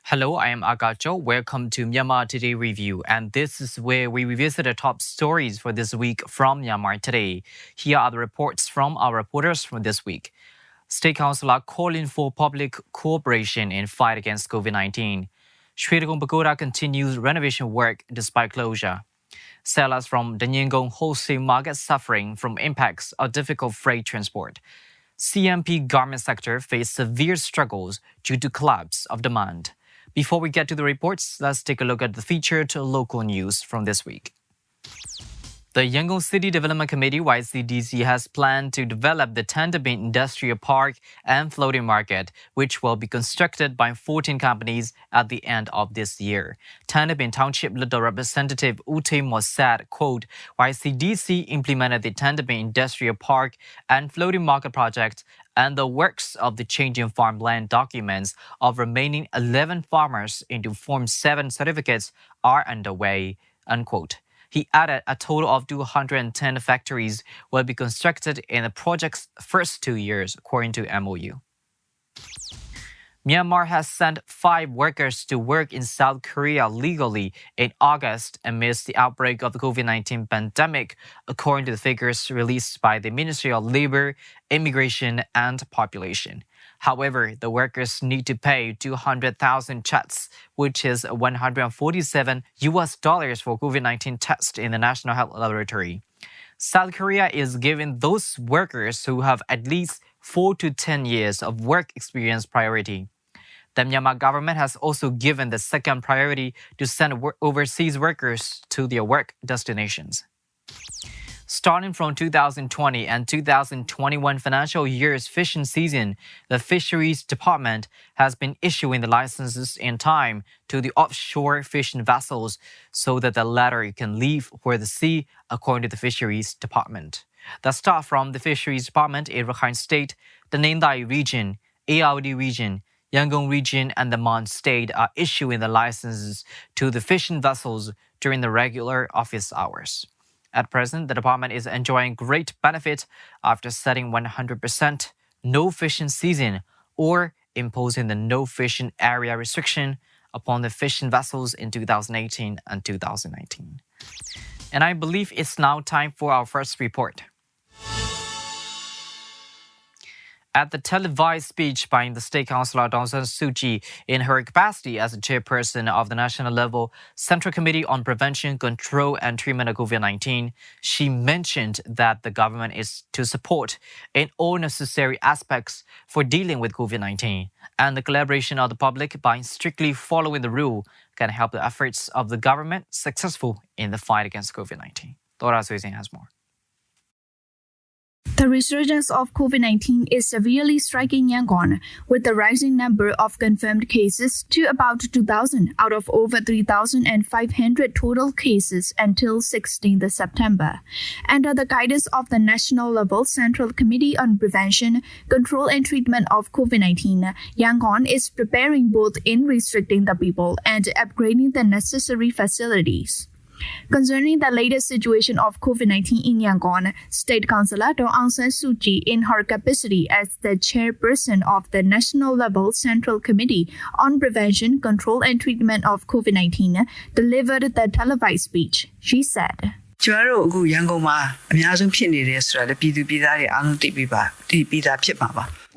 Hello, I am Agacho. Welcome to Myanmar Today Review, and this is where we revisit the top stories for this week from Myanmar Today. Here are the reports from our reporters from this week. State Counsellor calling for public cooperation in fight against COVID-19. Shwedagon Pagoda continues renovation work despite closure. Sellers from Danyingone Wholesale Market suffering from impacts of difficult freight transport. CMP garment sector faced severe struggles due to collapse of demand. Before we get to the reports, let's take a look at the featured local news from this week. The Yangon City Development Committee YCDC has planned to develop the HTANTABIN Industrial Park and Floating Market, which will be constructed by 14 companies at the end of this year. HTANTABIN Township Little Representative Ute said, quote, YCDC implemented the HTANTABIN Industrial Park and Floating Market project, and the works of the changing farmland documents of remaining 11 farmers into Form 7 certificates are underway, unquote. He added a total of 210 factories will be constructed in the project's first 2 years, according to MOU. Myanmar has sent 5 workers to work in South Korea legally in August amidst the outbreak of the COVID-19 pandemic, according to the figures released by the Ministry of Labor, Immigration and Population. However, the workers need to pay 200,000 chats, which is $147 for COVID-19 test in the National Health Laboratory. South Korea is giving those workers who have at least 4 to 10 years of work experience priority. The Myanmar government has also given the second priority to send overseas workers to their work destinations. Starting from 2020 and 2021 financial year's fishing season, the Fisheries Department has been issuing the licenses in time to the offshore fishing vessels so that the latter can leave for the sea, according to the Fisheries Department. The staff from the Fisheries Department in Rakhine State, the Ningdai region, Ayeyarwady region, Yangon region and the Mon state are issuing the licenses to the fishing vessels during the regular office hours. At present, the department is enjoying great benefit after setting 100% no fishing season or imposing the no fishing area restriction upon the fishing vessels in 2018 and 2019. And I believe it's now time for our first report. At the televised speech by the State Counsellor Aung San Suu Kyi in her capacity as the chairperson of the National Level Central Committee on Prevention, Control and Treatment of COVID-19, she mentioned that the government is to support in all necessary aspects for dealing with COVID-19, and the collaboration of the public by strictly following the rule can help the efforts of the government successful in the fight against COVID-19. Dora Suizin has more. The resurgence of COVID-19 is severely striking Yangon, with the rising number of confirmed cases to about 2,000 out of over 3,500 total cases until 16th September. Under the guidance of the National Level Central Committee on Prevention, Control and Treatment of COVID-19, Yangon is preparing both in restricting the people and upgrading the necessary facilities. Concerning the latest situation of COVID-19 in Yangon, State Counsellor Aung San Suu Kyi, in her capacity as the chairperson of the National Level Central Committee on Prevention, Control and Treatment of COVID-19, delivered the televised speech. She said,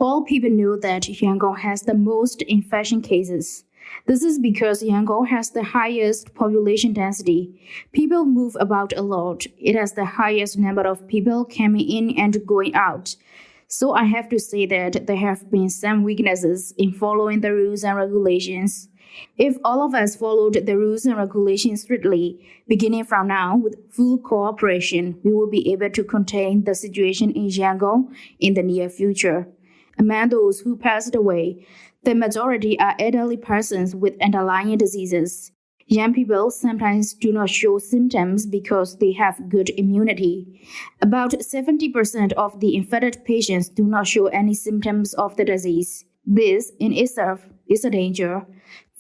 All people know that Yangon has the most infection cases. This is because Yangon has the highest population density. People move about a lot. It has the highest number of people coming in and going out. So I have to say that there have been some weaknesses in following the rules and regulations. If all of us followed the rules and regulations strictly, beginning from now with full cooperation, we will be able to contain the situation in Yangon in the near future. Among those who passed away, the majority are elderly persons with underlying diseases. Young people sometimes do not show symptoms because they have good immunity. About 70% of the infected patients do not show any symptoms of the disease. This in itself is a danger.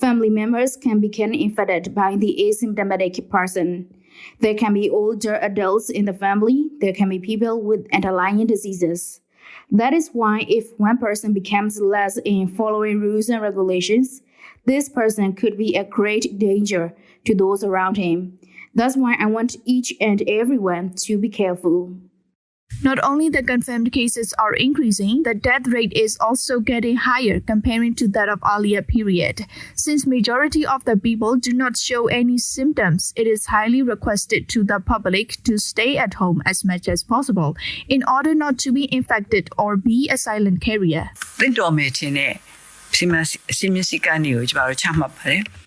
Family members can become infected by the asymptomatic person. There can be older adults in the family. There can be people with underlying diseases. That is why if one person becomes less in following rules and regulations, This person could be a great danger to those around him. That's why I want each and everyone to be careful. Not only the confirmed cases are increasing, the death rate is also getting higher comparing to that of earlier period. Since majority of the people do not show any symptoms, it is highly requested to the public to stay at home as much as possible in order not to be infected or be a silent carrier.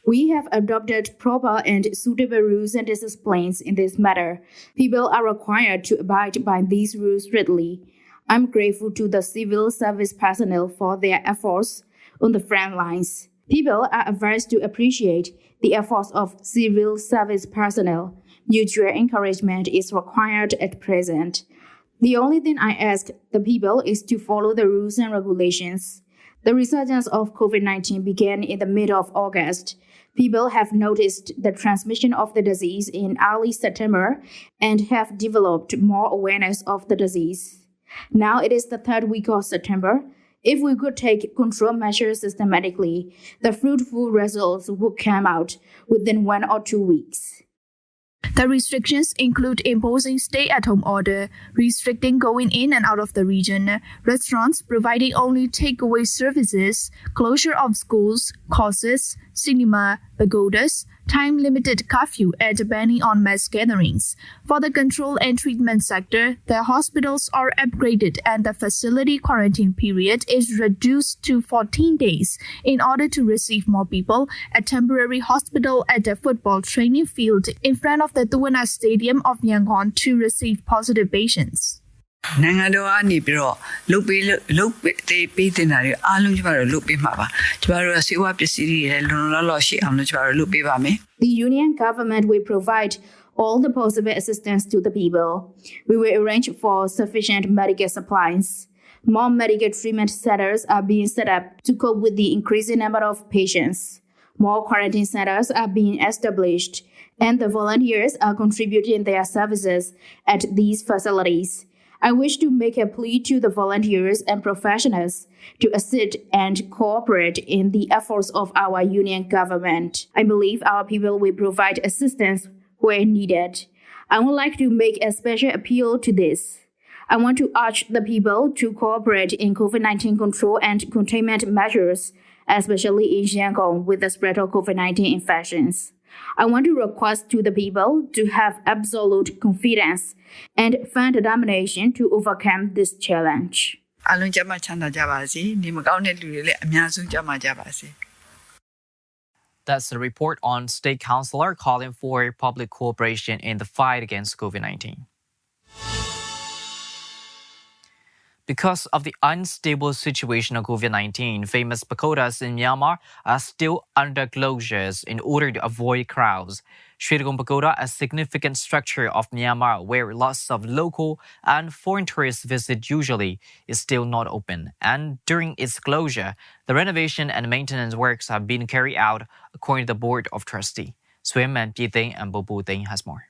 We have adopted proper and suitable rules and disciplines in this matter. People are required to abide by these rules strictly. I'm grateful to the civil service personnel for their efforts on the front lines. People are advised to appreciate the efforts of civil service personnel. Mutual encouragement is required at present. The only thing I ask the people is to follow the rules and regulations. The resurgence of COVID-19 began in the middle of August. People have noticed the transmission of the disease in early September and have developed more awareness of the disease. Now it is the third week of September. If we could take control measures systematically, the fruitful results would come out within 1 or 2 weeks. The restrictions include imposing stay-at-home order, restricting going in and out of the region, restaurants providing only takeaway services, closure of schools, courses, cinema, pagodas, time-limited curfew, and banning on mass gatherings. For the control and treatment sector, the hospitals are upgraded and the facility quarantine period is reduced to 14 days in order to receive more people. A temporary hospital at the football training field in front of the Tuwana Stadium of Yangon to receive positive patients. နိုင်ငံတော်ကနေပြီးတော့လုတ်ပေးတင်တာတွေအားလုံးကျမတို့လုတ်ပေးမှာပါကျမတို့ဆေးဝါးပစ္စည်းတွေလည်းလုံလုံလောက်လောက်ရှိအောင်လို့ကျမတို့လုတ်ပေးပါမယ် The union government will provide all the possible assistance to the people. We will arrange for sufficient medical supplies. More medical treatment centers are being set up to cope with the increasing number of patients. More quarantine centers are being established, and the volunteers are contributing their services at these facilities. I wish to make a plea to the volunteers and professionals to assist and cooperate in the efforts of our union government. I believe our people will provide assistance where needed. I would like to make a special appeal to this. I want to urge the people to cooperate in COVID-19 control and containment measures, especially in Yangon with the spread of COVID-19 infections. I want to request to the people to have absolute confidence and firm determination to overcome this challenge. အားလုံးကျမချမ်းသာကြပါစေနေမကောင်းတဲ့လူတွေလည်းအများဆုံးကျမကြပါစေ That's a report on State Counsellor calling for public cooperation in the fight against COVID-19. Because of the unstable situation of COVID-19, famous pagodas in Myanmar are still under closures in order to avoid crowds. Shwedagon Pagoda, a significant structure of Myanmar where lots of local and foreign tourists visit usually, is still not open. And during its closure, the renovation and maintenance works have been carried out according to the Board of Trustees. Swim Pithing and Bobo Thing has more.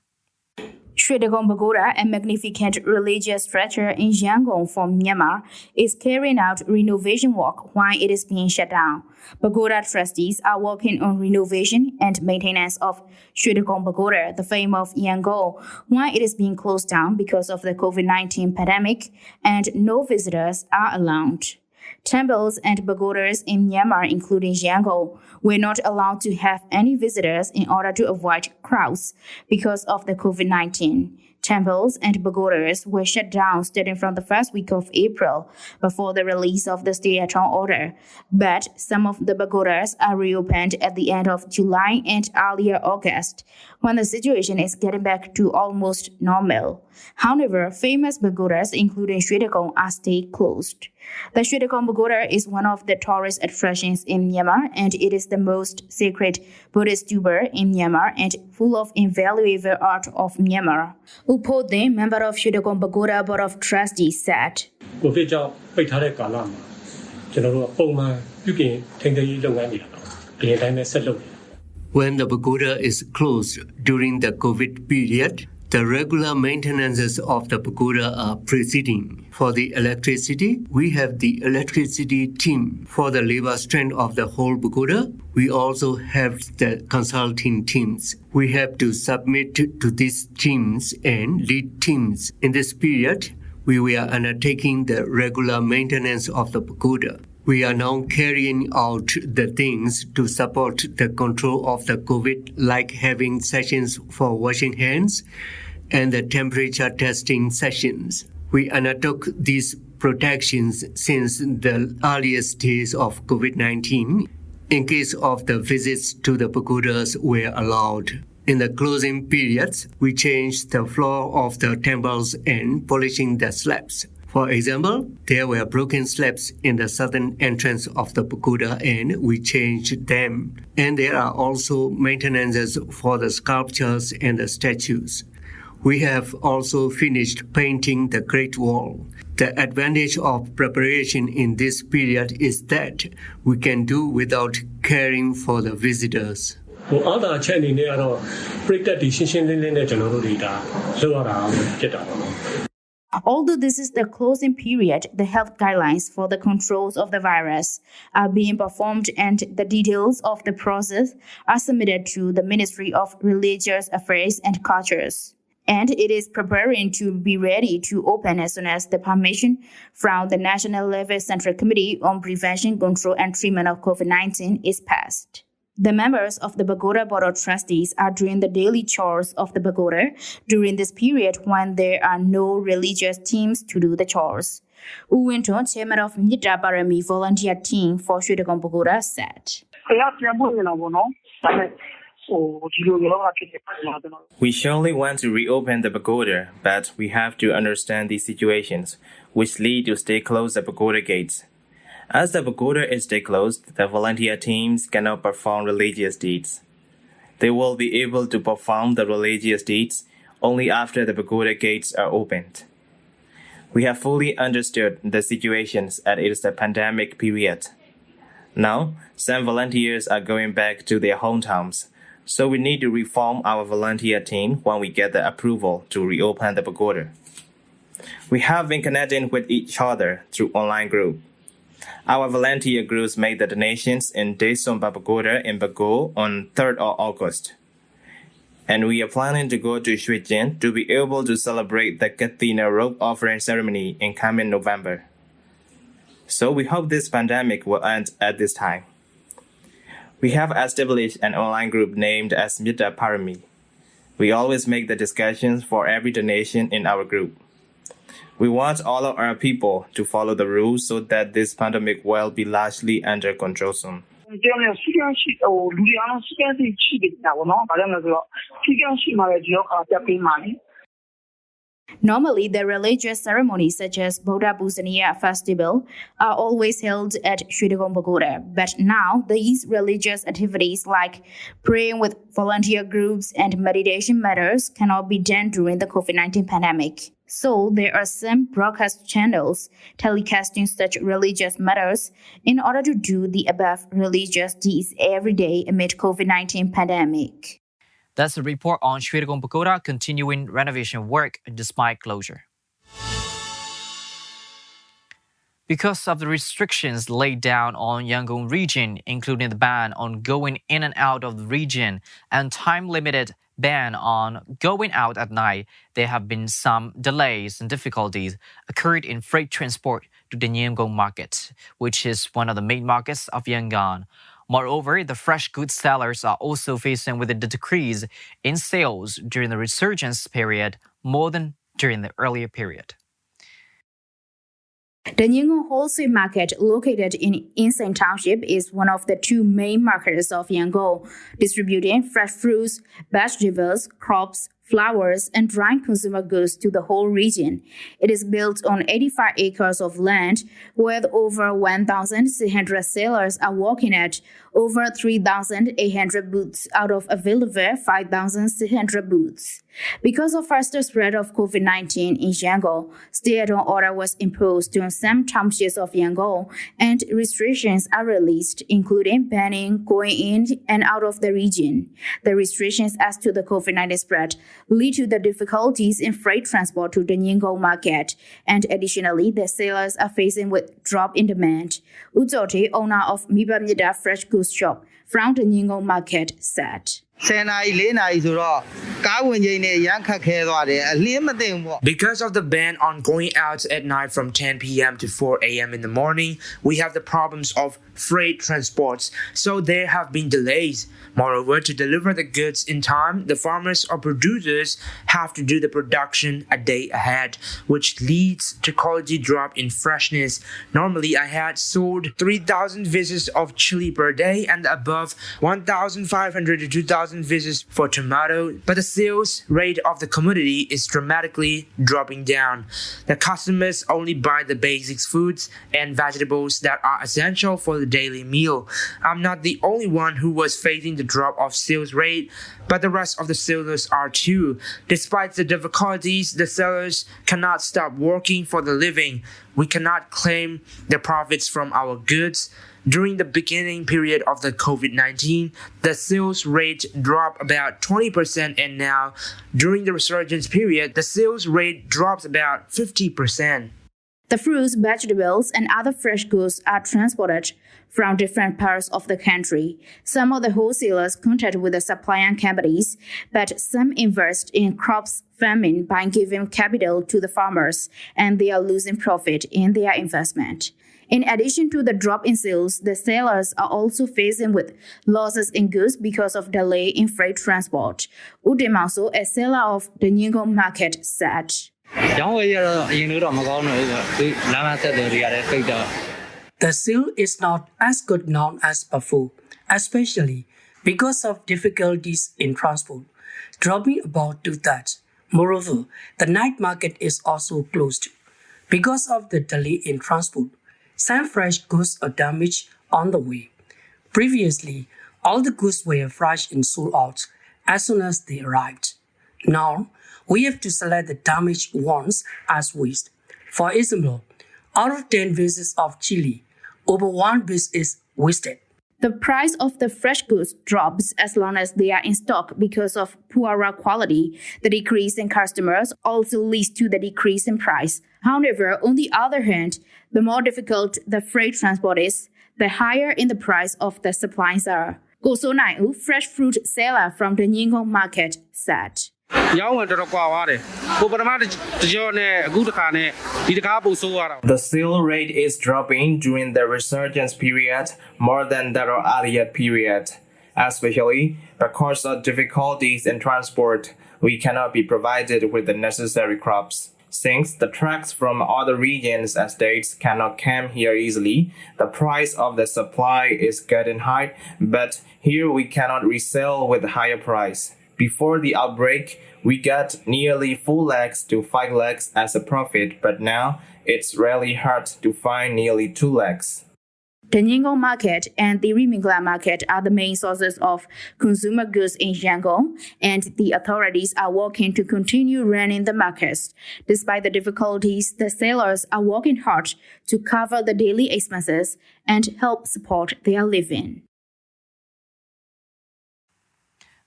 Shwedagon Pagoda, a magnificent religious structure in Yangon from Myanmar, is carrying out renovation work while it is being shut down. Pagoda trustees are working on renovation and maintenance of Shwedagon Pagoda, the fame of Yangon, while it is being closed down because of the COVID-19 pandemic and no visitors are allowed. Temples and pagodas in Myanmar, including Yangon, were not allowed to have any visitors in order to avoid crowds because of the COVID-19. Temples and pagodas were shut down starting from the first week of April before the release of the stay-at-home order. But some of the pagodas are reopened at the end of July and earlier August, when the situation is getting back to almost normal. However, famous pagodas, including Shwedagon, are still closed. The Shwedagon Pagoda is one of the tourist attractions in Myanmar, and it is the most sacred Buddhist temple in Myanmar and full of invaluable art of Myanmar. Upo Then, member of Shwedagon Pagoda Board of Trustees, said, COVID ကြောင့်ပိတ်ထားတဲ့ကာလမှာကျွန်တော်တို့ကပုံမှန်ပြုပြင်ထိန်းသိမ်းရေးလုပ်ငန်းတွေတော့ဒီအတိုင်းပဲဆက်လုပ်နေ When the pagoda is closed during the COVID period, The regular maintenances of the pagoda are proceeding. For the electricity, we have the electricity team. For the labor strength of the whole pagoda, we also have the consulting teams. We have to submit to these teams and lead teams. In this period, we were undertaking the regular maintenance of the pagoda. We are now carrying out the things to support the control of the COVID, like having sessions for washing hands and the temperature testing sessions. We undertook these protections since the earliest days of COVID-19 in case of the visits to the pagodas were allowed. In the closing periods, we changed the floor of the temples and polishing the slabs. For example, there were broken slabs in the southern entrance of the pagoda and we changed them. And there are also maintenances for the sculptures and the statues. We have also finished painting the Great Wall. The advantage of preparation in this period is that we can do without caring for the visitors. အားသာချက်အနေနဲ့ကတော့ပြည်သက်တွေရှင်းရှင်းလင်းလင်းနဲ့ကျွန်တော်တို့တွေဒါလုပ်ရတာဖြစ်တာပေါ့နော် Although this is the closing period, the health guidelines for the controls of the virus are being performed and the details of the process are submitted to the Ministry of Religious Affairs and Cultures. And it is preparing to be ready to open as soon as the permission from the National Level Central Committee on Prevention, Control and Treatment of COVID-19 is passed. The members of the Pagoda Board of Trustees are doing the daily chores of the pagoda during this period when there are no religious teams to do the chores. Uwinton, chairman of Mita Parami volunteer team for Shwedagon Pagoda, said. We surely want to reopen the pagoda, but we have to understand these situations, which lead to stay closed the pagoda gates. As the pagoda is stay closed, the volunteer teams cannot perform religious deeds. They will be able to perform the religious deeds only after the pagoda gates are opened. We have fully understood the situations as it is the pandemic period. Now, some volunteers are going back to their hometowns, so we need to reform our volunteer team when we get the approval to reopen the pagoda. We have been connecting with each other through online group. Our volunteer groups made the donations in Daesomba Pagoda in Bago on 3rd of August. And we are planning to go to Shwedagon to be able to celebrate the Kathina rope offering ceremony in coming November. So we hope this pandemic will end at this time. We have established an online group named as Mita Parami. We always make the discussions for every donation in our group. We want all of our people to follow the rules so that this pandemic will be largely under control soon. Normally, the religious ceremonies such as Bodha Busaniya Festival are always held at Shwedagon Pagoda, but now these religious activities like praying with volunteer groups and meditation matters cannot be done during the COVID-19 pandemic. So there are some broadcast channels telecasting such religious matters in order to do the above religious deeds every day amid COVID-19 pandemic. That's a report on Shwedagon Pagoda continuing renovation work despite closure. Because of the restrictions laid down on Yangon region, including the ban on going in and out of the region and time-limited ban on going out at night, there have been some delays and difficulties occurred in freight transport to the Danyingone market, which is one of the main markets of Yangon. Moreover, the fresh goods sellers are also facing with a decrease in sales during the resurgence period more than during the earlier period. Danyingone Wholesale Market, located in Insane Township, is one of the two main markets of Yangon, distributing fresh fruits, vegetables, crops, flowers, and dry consumer goods to the whole region. It is built on 85 acres of land, with over 1,600 sellers are working at over 3,800 booths out of available 5,600 booths. Because of faster spread of COVID-19 in Yangon, stay-at-home order was imposed on some townships of Yangon, and restrictions are released, including banning going in and out of the region. The restrictions as to the COVID-19 spread lead to the difficulties in freight transport to the Danyingone market, and additionally, the sellers are facing with drop in demand. Uzote, owner of Mibamida Fresh Goods Shop from the Danyingone market, said. Because of the ban on going out at night from 10 p.m. to 4 a.m. in the morning, we have the problems of freight transports, so there have been delays. Moreover, to deliver the goods in time, the farmers or producers have to do the production a day ahead, which leads to quality drop in freshness. Normally, I had sold 3,000 pieces of chili per day and above 1,500 to 2,000 pieces for tomato, but the sales rate of the commodity is dramatically dropping down. The customers only buy the basic foods and vegetables that are essential for the daily meal. I'm not the only one who was facing the drop of sales rate, but the rest of the sellers are too. Despite the difficulties, the sellers cannot stop working for the living. We cannot claim the profits from our goods. During the beginning period of the COVID-19, the sales rate dropped about 20%, and now, during the resurgence period, the sales rate drops about 50%. The fruits, vegetables, and other fresh goods are transported from different parts of the country. Some of the wholesalers contact with the supplying companies, but some invest in crops farming by giving capital to the farmers, and they are losing profit in their investment. In addition to the drop in sales, the sellers are also facing with losses in goods because of delay in freight transport. Udemaso, a seller of the Danyingone market, said. The sale is not as good now as before, especially because of difficulties in transport, dropping about two-thirds. Moreover, the night market is also closed. Because of the delay in transport, some fresh goods are damaged on the way. Previously, all the goods were fresh and sold out as soon as they arrived. Now, we have to select the damaged ones as waste. For example, out of 10 pieces of chili, over 1 piece is wasted. The price of the fresh goods drops as long as they are in stock because of poorer quality. The decrease in customers also leads to the decrease in price. However, on the other hand, the more difficult the freight transport is, the higher in the price of the supplies are. Gosonai, fresh fruit seller from the Danyingone market, said. The sale rate is dropping during the resurgence period more than the earlier period. Especially because of difficulties in transport, we cannot be provided with the necessary crops. Since the trucks from other regions and states cannot come here easily, the price of the supply is getting high, but here we cannot resell with a higher price. Before the outbreak, we got nearly 4 lakhs to 5 lakhs as a profit, but now it's really hard to find nearly 2 lakhs. The Danyingone market and the Rimingla market are the main sources of consumer goods in Yangon, and the authorities are working to continue running the markets. Despite the difficulties, the sellers are working hard to cover the daily expenses and help support their living.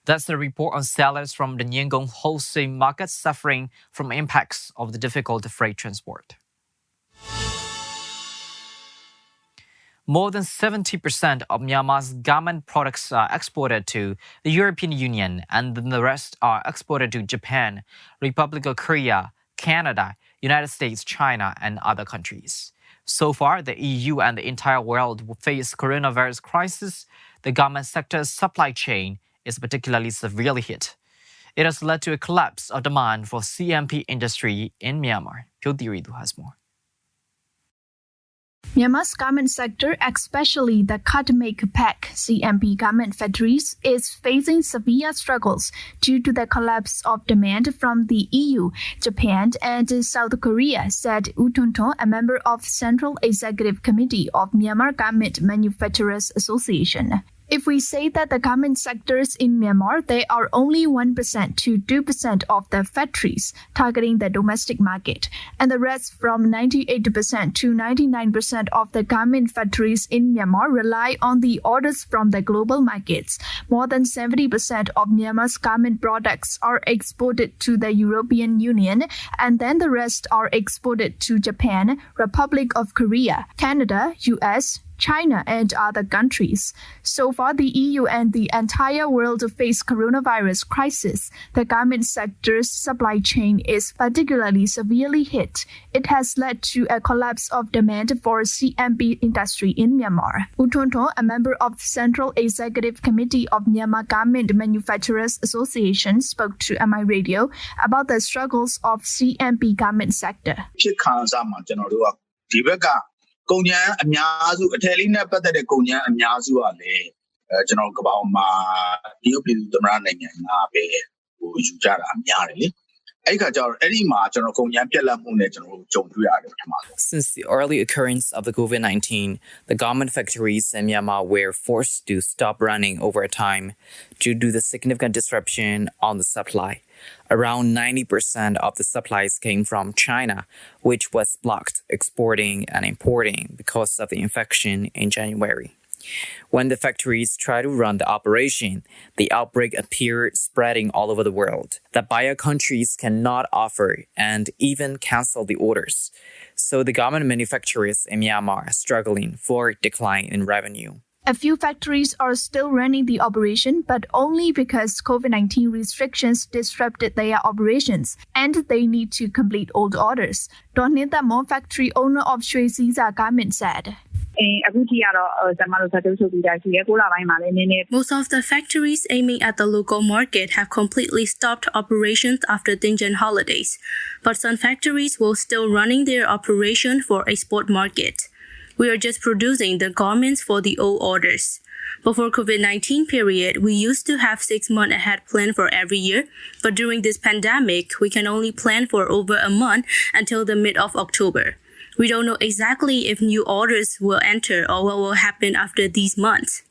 That's the report on sellers from the Danyingone Wholesale Market suffering from impacts of the difficult freight transport. More than 70% of Myanmar's garment products are exported to the European Union, and then the rest are exported to Japan, Republic of Korea, Canada, United States, China, and other countries. So far, the EU and the entire world face coronavirus crisis. The garment sector's supply chain is particularly severely hit. It has led to a collapse of demand for CMP industry in Myanmar. Pyo Thiridu has more. Myanmar's garment sector, especially the cut-make-pack CMP garment factories, is facing severe struggles due to the collapse of demand from the EU, Japan, and South Korea, said Utonto, a member of Central Executive Committee of Myanmar Garment Manufacturers Association. If we say that the garment sectors in Myanmar, they are only 1% to 2% of the factories targeting the domestic market, and the rest from 98% to 99% of the garment factories in Myanmar rely on the orders from the global markets. More than 70% of Myanmar's garment products are exported to the European Union, and then the rest are exported to Japan, Republic of Korea, Canada, US, China, and other countries. So far, the EU and the entire world face coronavirus crisis. The garment sector's supply chain is particularly severely hit. It has led to a collapse of demand for CMP industry in Myanmar. U Thonthorn, a member of the Central Executive Committee of Myanmar Garment Manufacturers Association, spoke to MI Radio about the struggles of CMP garment sector. ကုန်ကျန်းအများစုအထည်လေးနဲ့ပတ်သက်တဲ့ကုန်ကျန်းအများစုကလည်းကျွန်တော်ကမ္ဘာမှာတရုတ်ပြည်သူသမ္မတနိုင်ငံကပဲဟိုယူကြတာအများတယ်လေအဲ့ခါကျတော့အဲ့ဒီမှာကျွန်တော်ကုန်ကျန်းပြက်လက်မှုနဲ့ကျွန်တော်ကြုံတွေ့ရတယ်ပထမဆုံး Since the early occurrence of the COVID-19, the garment factories in Myanmar were forced to stop running over time due to the significant disruption on the supply. Around 90% of the supplies came from China, which was blocked exporting and importing because of the infection in January. When the factories tried to run the operation, the outbreak appeared spreading all over the world. The buyer countries cannot offer and even cancel the orders. So the garment manufacturers in Myanmar are struggling for decline in revenue. A few factories are still running the operation, but only because COVID-19 restrictions disrupted their operations, and they need to complete old orders. Don Ninthamon, factory owner of Shwedagon Garment, said. Most of the factories aiming at the local market have completely stopped operations after Danyingone holidays, but some factories will still running their operation for export market. We are just producing the garments for the old orders. Before COVID-19 period, we used to have 6 months ahead plan for every year, but during this pandemic, we can only plan for over a month until the mid of October. We don't know exactly if new orders will enter or what will happen after these months.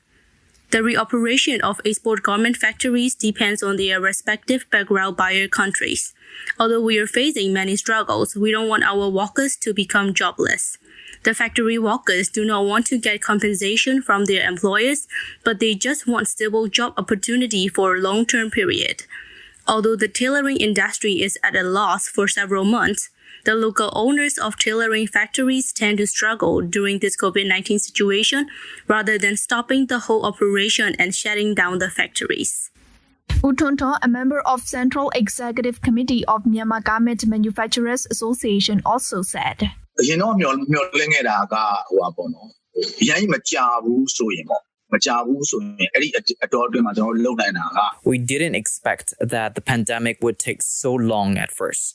The reoperation of export garment factories depends on their respective background buyer countries. Although we are facing many struggles, we don't want our workers to become jobless. The factory workers do not want to get compensation from their employers, but they just want stable job opportunity for a long-term period. Although the tailoring industry is at a loss for several months, the local owners of tailoring factories tend to struggle during this COVID-19 situation rather than stopping the whole operation and shutting down the factories. U Thonthorn, a member of Central Executive Committee of Myanmar Garment Manufacturers Association, also said. အရင်တော့မျှော်လင့်ခဲ့တာကဟိုပါပေါ့နော်အရင်မကြာဘူးဆိုရင်ပေါ့မကြာဘူးဆိုရင်အဲ့ဒီအတော်အတွင်းမှာကျွန်တော်လုပ်နိုင်တာက We didn't expect that the pandemic would take so long at first.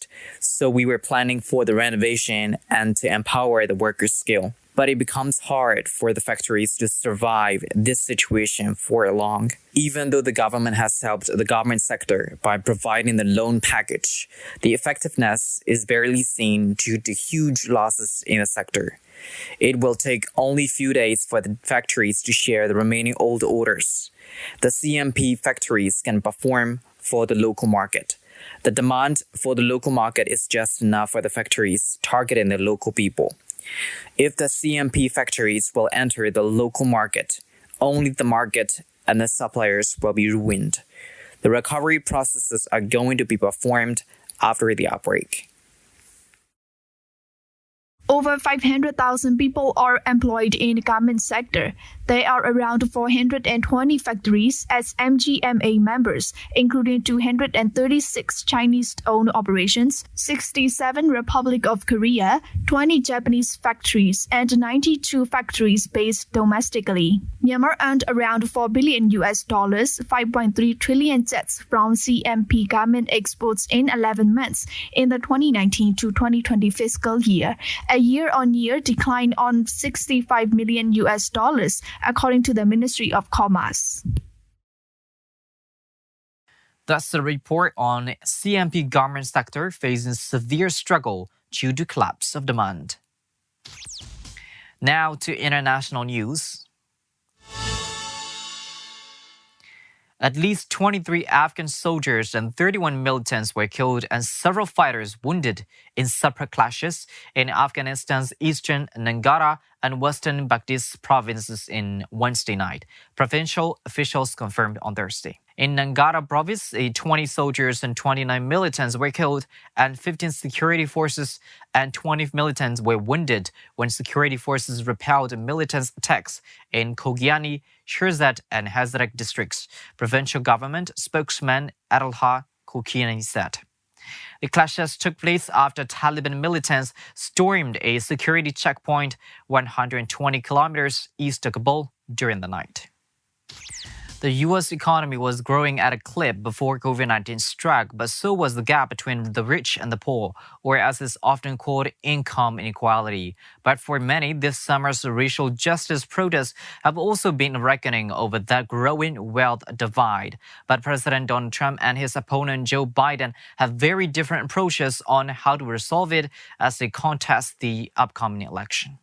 So we were planning for the renovation and to empower the workers' skill. But it becomes hard for the factories to survive this situation for long. Even though the government has helped the garment sector by providing the loan package, the effectiveness is barely seen due to huge losses in the sector. It will take only few days for the factories to share the remaining old orders. The CMP factories can perform for the local market. The demand for the local market is just enough for the factories targeting the local people. If the CMP factories will enter the local market, only the market and the suppliers will be ruined. The recovery processes are going to be performed after the outbreak. Over 500,000 people are employed in the garment sector. There are around 420 factories as MGMA members, including 236 Chinese-owned operations, 67 Republic of Korea, 20 Japanese factories, and 92 factories based domestically. Myanmar earned around $4 billion, 5.3 trillion sets from CMP garment exports in 11 months in the 2019 to 2020 fiscal year, a year-on-year decline on $65 million, according to the Ministry of Commerce. That's the report on CMP garment sector facing severe struggle due to collapse of demand. Now to international news. At least 23 Afghan soldiers and 31 militants were killed and several fighters wounded in separate clashes in Afghanistan's eastern Nangara and western Baghdad provinces in Wednesday night, provincial officials confirmed on Thursday. In Nangara province, 20 soldiers and 29 militants were killed and 15 security forces and 20 militants were wounded when security forces repelled militants' attacks in Kogiani, Shirzat and Hazarek districts, provincial government spokesman Adalha Kokiani said. The clashes took place after Taliban militants stormed a security checkpoint 120 kilometers east of Kabul during the night. The U.S. economy was growing at a clip before COVID-19 struck, but so was the gap between the rich and the poor, or as is often called, income inequality. But for many, this summer's racial justice protests have also been a reckoning over that growing wealth divide. But President Donald Trump and his opponent Joe Biden have very different approaches on how to resolve it as they contest the upcoming election.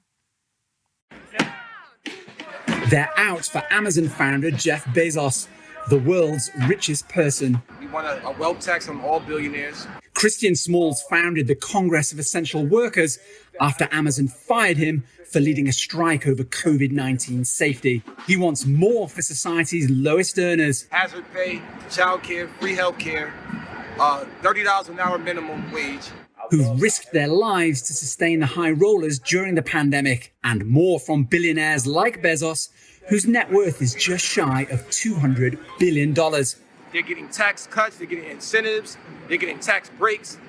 They're out for Amazon founder Jeff Bezos, the world's richest person. We want a wealth tax on all billionaires. Christian Smalls founded the Congress of Essential Workers after Amazon fired him for leading a strike over COVID-19 safety. He wants more for society's lowest earners. Hazard pay, childcare, free healthcare, $30 an hour minimum wage. Who've risked their lives to sustain the high rollers during the pandemic, and more from billionaires like Bezos, whose net worth is just shy of $200 billion. They're getting tax cuts, they're getting incentives, they're getting tax breaks.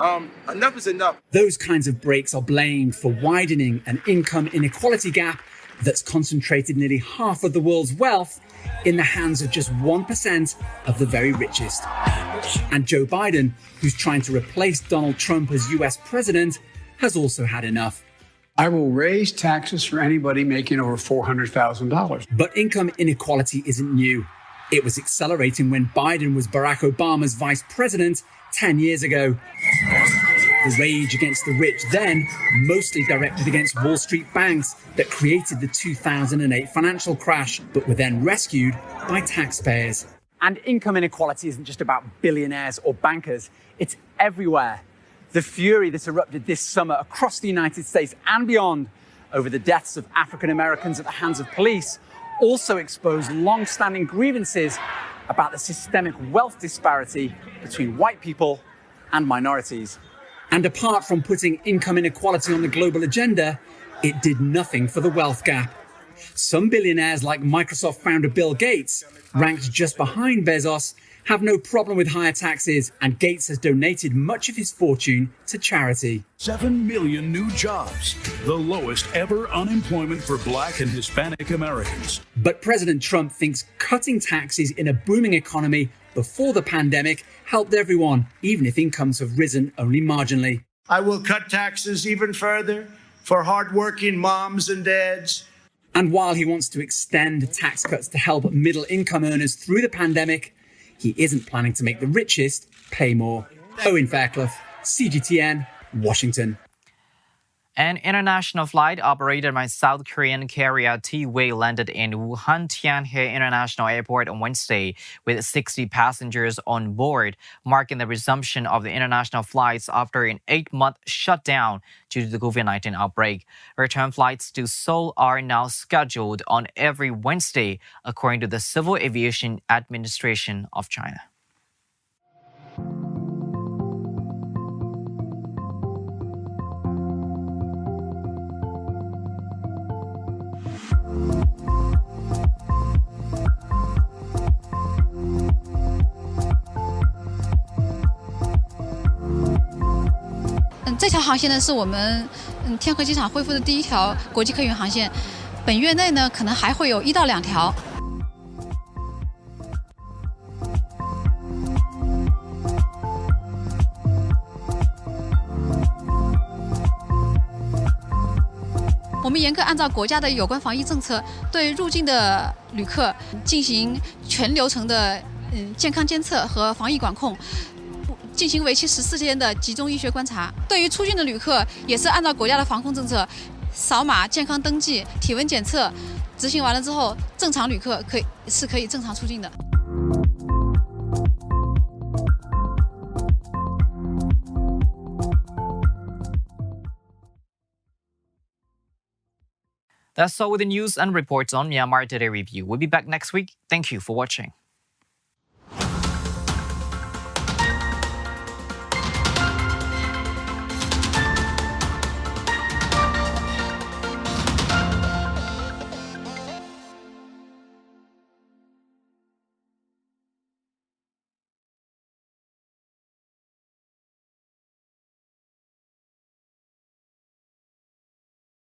Enough is enough. Those kinds of breaks are blamed for widening an income inequality gap that's concentrated nearly half of the world's wealth in the hands of just 1% of the very richest. And Joe Biden, who's trying to replace Donald Trump as US president, has also had enough. I will raise taxes for anybody making over $400,000. But income inequality isn't new. It was accelerating when Biden was Barack Obama's vice president 10 years ago. The rage against the rich then mostly directed against Wall Street banks that created the 2008 financial crash, but were then rescued by taxpayers. And income inequality isn't just about billionaires or bankers, it's everywhere. The fury that erupted this summer across the United States and beyond over the deaths of African Americans at the hands of police also exposed long-standing grievances about the systemic wealth disparity between white people and minorities. And apart from putting income inequality on the global agenda, it did nothing for the wealth gap. Some billionaires like Microsoft founder Bill Gates, ranked just behind Bezos, have no problem with higher taxes, and Gates has donated much of his fortune to charity. 7 million new jobs, the lowest ever unemployment for Black and Hispanic Americans. But President Trump thinks cutting taxes in a booming economy before the pandemic helped everyone, even if incomes have risen only marginally. I will cut taxes even further for hardworking moms and dads. And while he wants to extend tax cuts to help middle-income earners through the pandemic, he isn't planning to make the richest pay more. Owen Fairclough, CGTN, Washington. An international flight operated by South Korean carrier T-Way landed in Wuhan Tianhe International Airport on Wednesday with 60 passengers on board, marking the resumption of the international flights after an 8-month shutdown due to the COVID-19 outbreak. Return flights to Seoul are now scheduled on every Wednesday, according to the Civil Aviation Administration of China. This 这条航线呢是我们天河机场恢复的第一条国际客运航线，本月内呢可能还会有1到2条。我们严格按照国家的有关防疫政策，对入境的旅客进行全流程的健康监测和防疫管控。 进行为期14天的集中医学观察。对于出境的旅客，也是按照国家的防控政策，扫码、健康登记、体温检测，执行完了之后，正常旅客可以正常出境的。That's all with the news and reports on Myanmar Today Review. We'll be back next week. Thank you for watching.